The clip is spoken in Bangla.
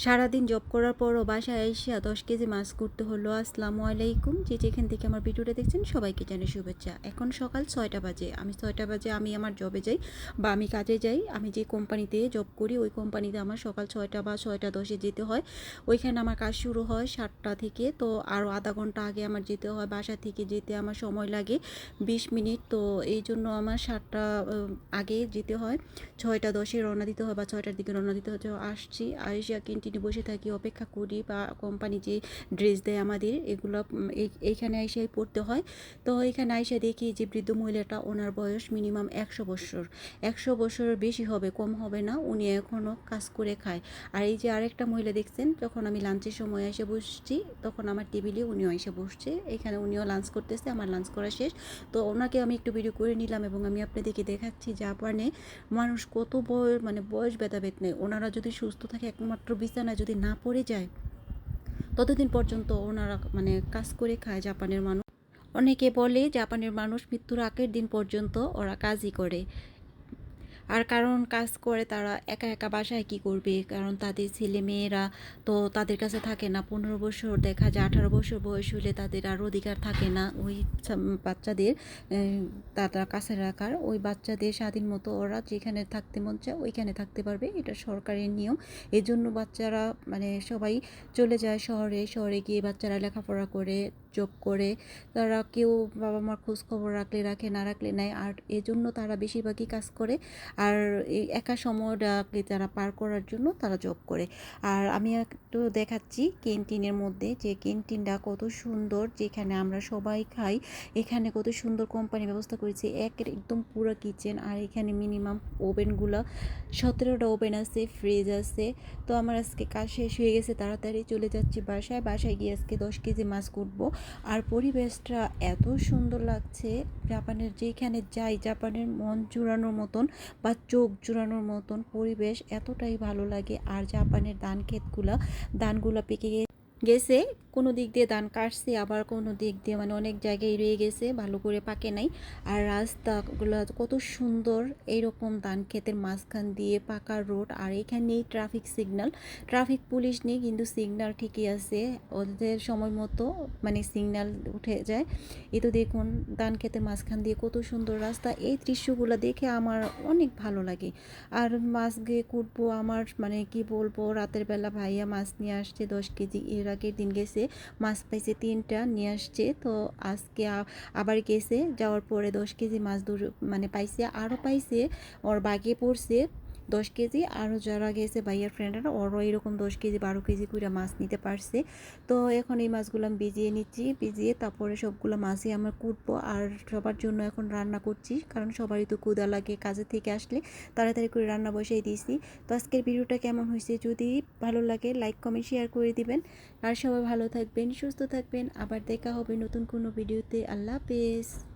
সারাদিন জব করার পরও বাসায় এসে 10 কেজি মাছ করতে হলো। আসসালামু আলাইকুম, যে যেখান থেকে আমার ভিডিওটা দেখছেন সবাইকে জানাই শুভেচ্ছা। এখন সকাল 6টা বাজে, আমি 6টা বাজে আমি আমার জবে যাই বা আমি কাজে যাই। আমি যে কোম্পানিতে জব করি ওই কোম্পানিতে আমার সকাল 6টা বা 6টা 10-এ যেতে হয়। ওইখানে আমার কাজ শুরু হয় 7টা থেকে, তো আরও আধা ঘন্টা আগে আমার যেতে হয়। বাসা থেকে যেতে আমার সময় লাগে 20 মিনিট, তো এই জন্য আমার 7টা আগে যেতে হয়। 6টা 10-এ রওনা দিতে হয় বা 6টার দিকে রওনা দিতে হচ্ছে। আসছি, আইসা ক্যান্টিনে বসে থাকি, অপেক্ষা করি, বা কোম্পানি যে ড্রেস দেয় আমাদের এগুলো এইখানে আইসাই পড়তে হয়। তো এখানে আইসা দেখি যে বৃদ্ধ মহিলাটা, ওনার বয়স মিনিমাম 100 বছর, 100 বছরের বেশি হবে, কম হবে না। উনি এখনও কাজ করে খায়। আর এই যে আরেকটা মহিলা দেখছেন, যখন আমি লাঞ্চের সময় এসে বসছি তখন আমার টেবিলে উনিও এসে বসছে। এখানে উনিও লাঞ্চ করতেছে, আমার লাঞ্চ করা শেষ। তো ওনাকে আমি একটু ভিডিও করে নিলাম এবং আমি আপনাদেরকে দেখাচ্ছি জাপানে মানুষ কত বয়স ভেদাভেদ নেই। ওনারা যদি সুস্থ থাকে, একমাত্র বিছানায় যদি না পড়ে যায় ততদিন পর্যন্ত ওনারা কাজ করে খায় জাপানের মানুষ। অনেকে বলে জাপানের মানুষ মৃত্যুর আগের দিন পর্যন্ত ওরা কাজই করে। আর কারণ কাজ করে তারা একা একা বাসায় কি করবে, কারণ তাদের ছেলে মেয়েরা তো তাদের কাছে থাকে না। 15 বছর, দেখা যায় 18 বছর বয়স হলে তাদের আর অধিকার থাকে না ওই বাচ্চাদের তারা কাছে রাখার। ওই বাচ্চাদের স্বাধীন মতো ওরা যেখানে থাকতে মন চায় ওইখানে থাকতে পারবে, এটা সরকারের নিয়ম। এই জন্য বাচ্চারা সবাই চলে যায় শহরে। শহরে গিয়ে বাচ্চারা লেখাপড়া করে, জব করে। তারা কেউ বাবা মার খোঁজ খবর রাখলে রাখে, না রাখলে নেয়। আর এজন্য তারা বেশিরভাগই কাজ করে। আর এই একা সময়টাকে যারা পার করার জন্য তারা জব করে। আর আমি একটু দেখাচ্ছি ক্যান্টিনের মধ্যে, যে ক্যান্টিনটা কত সুন্দর, যেখানে আমরা সবাই খাই। এখানে কত সুন্দর কোম্পানি ব্যবস্থা করেছে, একদম পুরো কিচেন। আর এখানে মিনিমাম ওভেনগুলো 17টা ওভেন আছে, ফ্রিজ আছে। তো আমার আজকে কাজ শেষ হয়ে গেছে, তাড়াতাড়ি চলে যাচ্ছি বাসায়। বাসায় গিয়ে আজকে 10 কেজি মাছ কুটবো। আর পরিবেশটা এত সুন্দর লাগছে, জাপানের যেখানে যাই জাপানের মন জুড়ানোর মতন বা চোখ জুড়ানোর মতন পরিবেশ, এতটাই ভালো লাগে। আর জাপানের ধানগুলো পেকে গেছে, কোনো দিক দিয়ে ধান কাটছে, আবার কোনো দিক দিয়ে অনেক জায়গায় রয়ে গেছে, ভালো করে পাকে নাই। আর রাস্তাগুলো কত সুন্দর, এইরকম ধান ক্ষেতের মাঝখান দিয়ে পাকা রোড। আর এখানেই ট্রাফিক পুলিশ নেই, কিন্তু সিগন্যাল ঠিকই আছে। ওদের সময় মতো সিগন্যাল উঠে যায়। এ তো দেখুন ধান ক্ষেতের মাঝখান দিয়ে কত সুন্দর রাস্তা। এই দৃশ্যগুলো দেখে আমার অনেক ভালো লাগে। আর মাছ গিয়ে কুটবো, আমার কি বলবো, রাতের বেলা ভাইয়া মাছ নিয়ে আসছে 10 কেজি। এর আগের দিন গেছে, মাছ পাইছে 3টা নিয়ে আসছে। তো আজকে আবার গেছে, যাওয়ার পরে 10 কেজি মাছ পাইছে, আরও পাইছে, ওর বাগে পড়ছে 10 কেজি। আরও যারা গেছে ভাইয়ার ফ্রেন্ডরা, ওরও এরকম 10 কেজি 12 কেজি করে মাছ নিতে পারছে। তো এখন এই মাছগুলো আমি ভিজিয়ে নিচ্ছি, ভিজিয়ে তারপরে সবগুলো মাছই আমরা কুটবো। আর সবার জন্য এখন রান্না করছি, কারণ সবারই তো ক্ষুধা লাগে কাজে থেকে আসলে। তাড়াতাড়ি করে রান্না বসিয়ে দিয়েছি। তো আজকের ভিডিওটা কেমন হয়েছে, যদি ভালো লাগে লাইক কমেন্ট শেয়ার করে দিবেন। আর সবাই ভালো থাকবেন, সুস্থ থাকবেন। আবার দেখা হবে নতুন কোনো ভিডিওতে। আল্লাহ হাফেজ।